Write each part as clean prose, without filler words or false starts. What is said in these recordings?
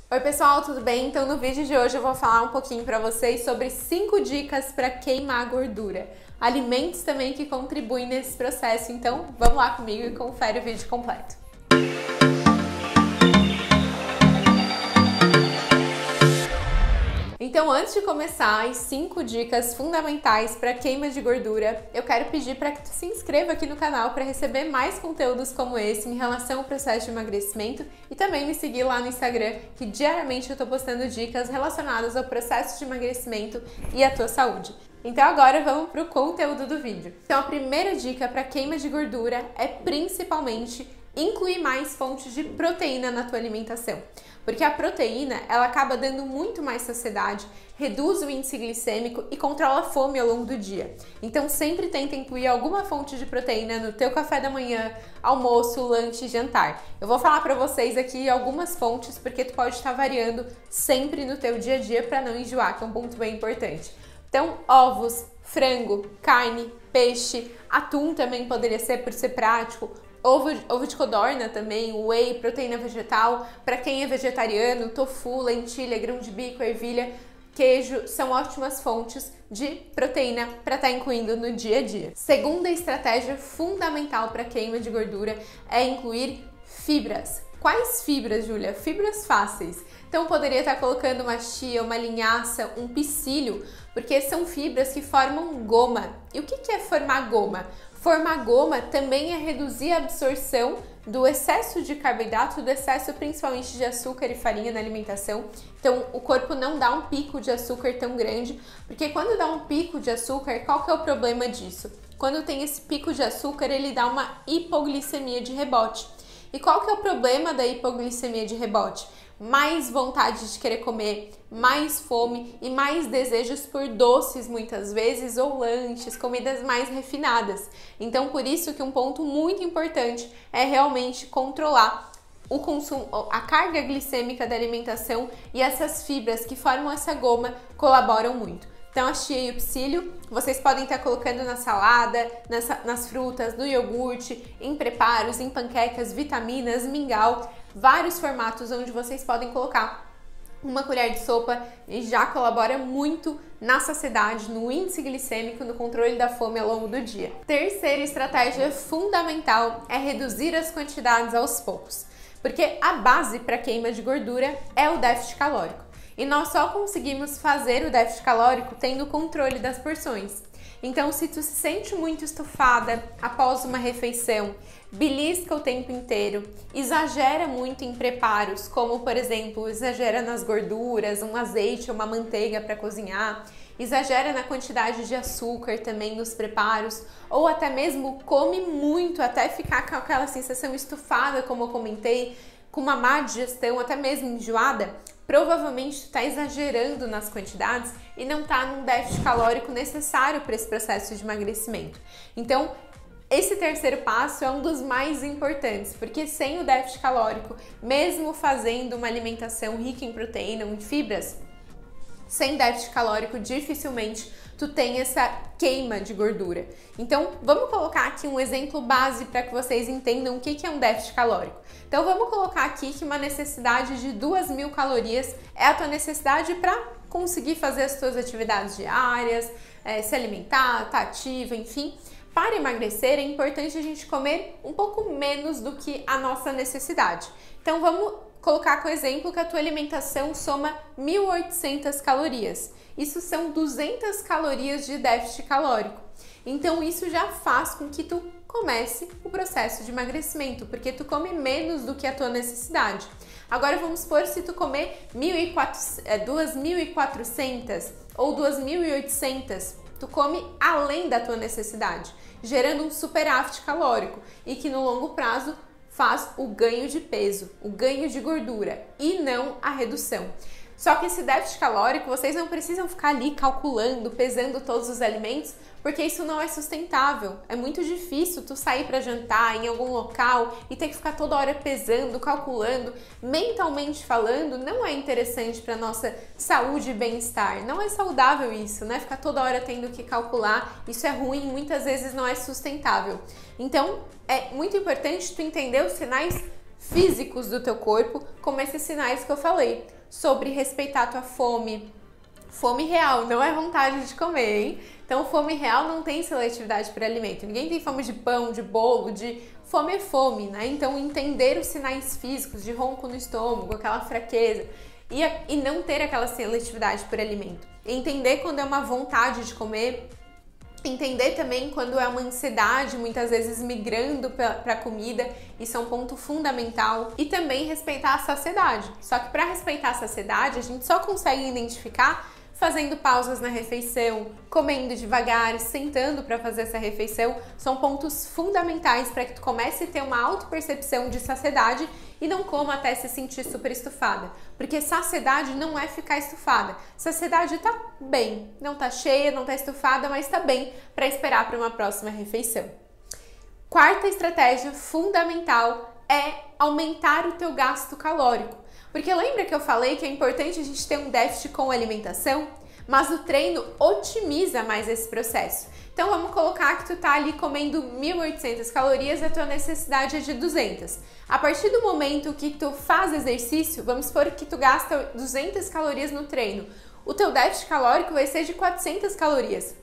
Oi pessoal, tudo bem? Então no vídeo de hoje eu vou falar um pouquinho para vocês sobre 5 dicas para queimar gordura. Alimentos também que contribuem nesse processo, então vamos lá comigo e confere o vídeo completo. Então, antes de começar as 5 dicas fundamentais para queima de gordura, eu quero pedir para que tu se inscreva aqui no canal para receber mais conteúdos como esse em relação ao processo de emagrecimento e também me seguir lá no Instagram, que diariamente eu estou postando dicas relacionadas ao processo de emagrecimento e à tua saúde. Então agora vamos para o conteúdo do vídeo. Então a primeira dica para queima de gordura é principalmente incluir mais fontes de proteína na tua alimentação. Porque a proteína, ela acaba dando muito mais saciedade, reduz o índice glicêmico e controla a fome ao longo do dia. Então sempre tenta incluir alguma fonte de proteína no teu café da manhã, almoço, lanche e jantar. Eu vou falar para vocês aqui algumas fontes, porque tu pode estar variando sempre no teu dia a dia para não enjoar, que é um ponto bem importante. Então, ovos, frango, carne, peixe, atum também poderia ser por ser prático, ovo de codorna também, whey, proteína vegetal, para quem é vegetariano, tofu, lentilha, grão de bico, ervilha, queijo, são ótimas fontes de proteína para estar incluindo no dia a dia. Segunda estratégia fundamental para queima de gordura é incluir fibras. Quais fibras, Júlia? Fibras fáceis. Então poderia estar colocando uma chia, uma linhaça, um psyllium, porque são fibras que formam goma. E o que é formar goma? Formar goma também é reduzir a absorção do excesso de carboidrato, do excesso principalmente de açúcar e farinha na alimentação. Então o corpo não dá um pico de açúcar tão grande, porque quando dá um pico de açúcar, qual que é o problema disso? Quando tem esse pico de açúcar, ele dá uma hipoglicemia de rebote. E qual que é o problema da hipoglicemia de rebote? Mais vontade de querer comer, mais fome e mais desejos por doces muitas vezes ou lanches, comidas mais refinadas. Então por isso que um ponto muito importante é realmente controlar o consumo, a carga glicêmica da alimentação, e essas fibras que formam essa goma colaboram muito. Então a chia e o psyllium, vocês podem estar colocando na salada, nas frutas, no iogurte, em preparos, em panquecas, vitaminas, mingau, vários formatos onde vocês podem colocar uma colher de sopa e já colabora muito na saciedade, no índice glicêmico, no controle da fome ao longo do dia. Terceira estratégia fundamental é reduzir as quantidades aos poucos, porque a base para queima de gordura é o déficit calórico. E nós só conseguimos fazer o déficit calórico tendo controle das porções. Então, se tu se sente muito estufada após uma refeição, belisca o tempo inteiro, exagera muito em preparos, como por exemplo, exagera nas gorduras, um azeite ou uma manteiga para cozinhar, exagera na quantidade de açúcar também nos preparos, ou até mesmo come muito até ficar com aquela sensação estufada, como eu comentei, com uma má digestão, até mesmo enjoada, provavelmente tu está exagerando nas quantidades e não está num déficit calórico necessário para esse processo de emagrecimento. Então, esse terceiro passo é um dos mais importantes, porque sem o déficit calórico, mesmo fazendo uma alimentação rica em proteína, em fibras, sem déficit calórico, dificilmente tu tem essa queima de gordura. Então, vamos colocar aqui um exemplo base para que vocês entendam o que é um déficit calórico. Então, vamos colocar aqui que uma necessidade de 2.000 calorias é a tua necessidade para conseguir fazer as tuas atividades diárias, se alimentar, estar ativa, enfim. Para emagrecer, é importante a gente comer um pouco menos do que a nossa necessidade. Então, vamos colocar como exemplo que a tua alimentação soma 1.800 calorias. Isso são 200 calorias de déficit calórico. Então isso já faz com que tu comece o processo de emagrecimento, porque tu come menos do que a tua necessidade. Agora vamos supor, se tu comer 2.400 ou 2.800, tu come além da tua necessidade, gerando um superávit calórico e que no longo prazo faz o ganho de peso, o ganho de gordura e não a redução. Só que esse déficit calórico, vocês não precisam ficar ali calculando, pesando todos os alimentos, porque isso não é sustentável. É muito difícil tu sair para jantar em algum local e ter que ficar toda hora pesando, calculando. Mentalmente falando, não é interessante para nossa saúde e bem-estar. Não é saudável isso, né? Ficar toda hora tendo que calcular, isso é ruim, muitas vezes não é sustentável. Então, é muito importante tu entender os sinais físicos do teu corpo, como esses sinais que eu falei, sobre respeitar a tua fome. Fome real, não é vontade de comer, hein? Então, fome real não tem seletividade para alimento. Ninguém tem fome de pão, de bolo, Fome é fome, né? Então, entender os sinais físicos de ronco no estômago, aquela fraqueza, e não ter aquela seletividade por alimento. Entender quando é uma vontade de comer, entender também quando é uma ansiedade, muitas vezes migrando para a comida, isso é um ponto fundamental. E também respeitar a saciedade. Só que para respeitar a saciedade, a gente só consegue identificar fazendo pausas na refeição, comendo devagar, sentando para fazer essa refeição, são pontos fundamentais para que tu comece a ter uma autopercepção de saciedade e não coma até se sentir super estufada. Porque saciedade não é ficar estufada. Saciedade tá bem, não tá cheia, não tá estufada, mas tá bem para esperar para uma próxima refeição. Quarta estratégia fundamental é aumentar o teu gasto calórico. Porque lembra que eu falei que é importante a gente ter um déficit com alimentação? Mas o treino otimiza mais esse processo. Então vamos colocar que tu tá ali comendo 1.800 calorias, a tua necessidade é de 200. A partir do momento que tu faz exercício, vamos supor que tu gasta 200 calorias no treino, o teu déficit calórico vai ser de 400 calorias.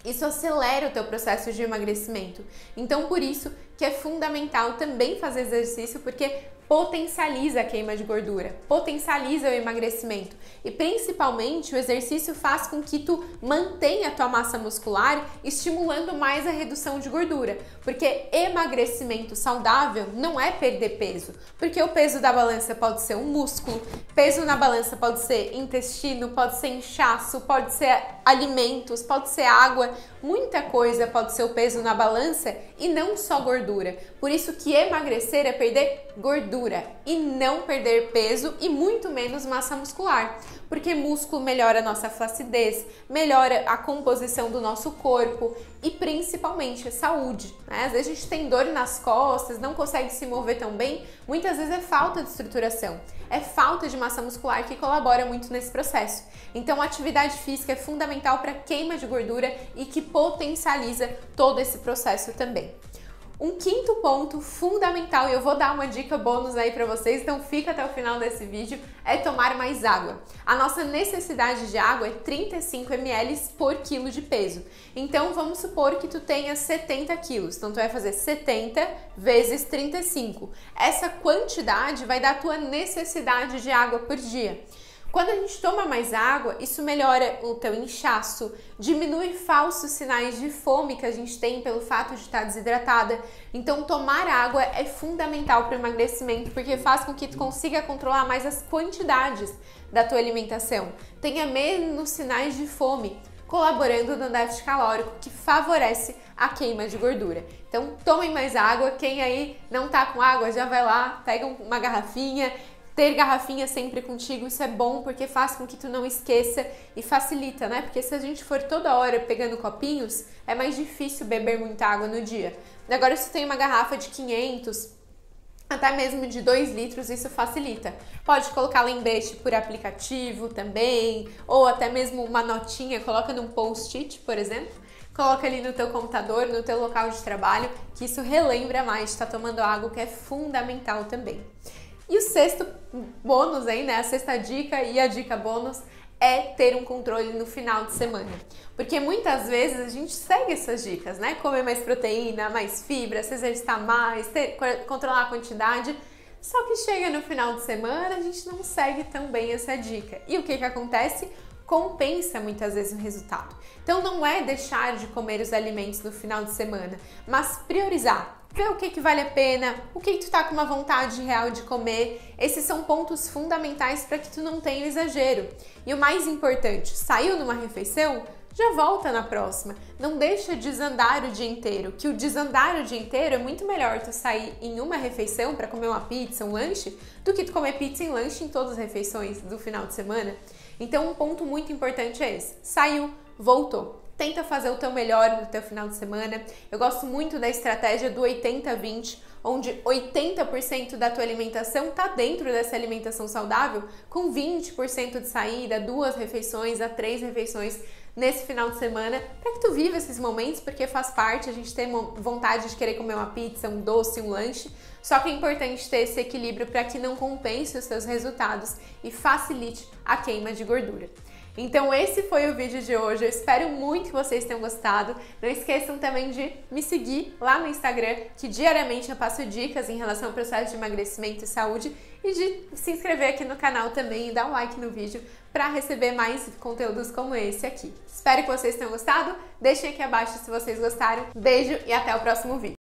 Isso acelera o teu processo de emagrecimento. Então, por isso que é fundamental também fazer exercício, porque potencializa a queima de gordura, potencializa o emagrecimento e principalmente o exercício faz com que tu mantenha a tua massa muscular, estimulando mais a redução de gordura, porque emagrecimento saudável não é perder peso, porque o peso da balança pode ser um músculo, peso na balança pode ser intestino, pode ser inchaço, pode ser alimentos, pode ser água, muita coisa pode ser o peso na balança e não só gordura. Por isso que emagrecer é perder gordura e não perder peso e muito menos massa muscular, porque músculo melhora a nossa flacidez, melhora a composição do nosso corpo e principalmente a saúde, né? Às vezes a gente tem dor nas costas, não consegue se mover tão bem, muitas vezes é falta de estruturação, é falta de massa muscular que colabora muito nesse processo. Então a atividade física é fundamental para queima de gordura e que potencializa todo esse processo também. Um quinto ponto fundamental, e eu vou dar uma dica bônus aí para vocês, então fica até o final desse vídeo, é tomar mais água. A nossa necessidade de água é 35 ml por quilo de peso. Então vamos supor que tu tenha 70 quilos, então tu vai fazer 70 vezes 35. Essa quantidade vai dar a tua necessidade de água por dia. Quando a gente toma mais água, isso melhora o teu inchaço, diminui falsos sinais de fome que a gente tem pelo fato de estar desidratada. Então, tomar água é fundamental para o emagrecimento, porque faz com que tu consiga controlar mais as quantidades da tua alimentação. Tenha menos sinais de fome, colaborando no déficit calórico, que favorece a queima de gordura. Então, tomem mais água. Quem aí não tá com água, já vai lá, pega uma garrafinha. Ter garrafinha sempre contigo, isso é bom porque faz com que tu não esqueça e facilita, né? Porque se a gente for toda hora pegando copinhos, é mais difícil beber muita água no dia. Agora, se tu tem uma garrafa de 500, até mesmo de 2 litros, isso facilita. Pode colocar lembrete por aplicativo também, ou até mesmo uma notinha, coloca num post-it, por exemplo. Coloca ali no teu computador, no teu local de trabalho, que isso relembra mais de estar tomando água, que é fundamental também. E o sexto bônus aí, né, a sexta dica e a dica bônus é ter um controle no final de semana. Porque muitas vezes a gente segue essas dicas, né? Comer mais proteína, mais fibra, se exercitar mais, controlar a quantidade. Só que chega no final de semana, a gente não segue tão bem essa dica. E o que acontece? Compensa muitas vezes o resultado. Então não é deixar de comer os alimentos no final de semana, mas priorizar. Ver o que vale a pena, o que tu tá com uma vontade real de comer. Esses são pontos fundamentais para que tu não tenha exagero. E o mais importante, saiu numa refeição, já volta na próxima. Não deixa desandar o dia inteiro, que o desandar o dia inteiro é muito melhor tu sair em uma refeição para comer uma pizza, um lanche, do que tu comer pizza e lanche em todas as refeições do final de semana. Então um ponto muito importante é esse, saiu, voltou. Tenta fazer o teu melhor no teu final de semana. Eu gosto muito da estratégia do 80-20, onde 80% da tua alimentação está dentro dessa alimentação saudável, com 20% de saída, 2 refeições a 3 refeições nesse final de semana, para que tu viva esses momentos, porque faz parte, a gente tem vontade de querer comer uma pizza, um doce, um lanche, só que é importante ter esse equilíbrio para que não compense os seus resultados e facilite a queima de gordura. Então esse foi o vídeo de hoje, eu espero muito que vocês tenham gostado. Não esqueçam também de me seguir lá no Instagram, que diariamente eu passo dicas em relação ao processo de emagrecimento e saúde, e de se inscrever aqui no canal também e dar um like no vídeo para receber mais conteúdos como esse aqui. Espero que vocês tenham gostado, deixem aqui abaixo se vocês gostaram. Beijo e até o próximo vídeo.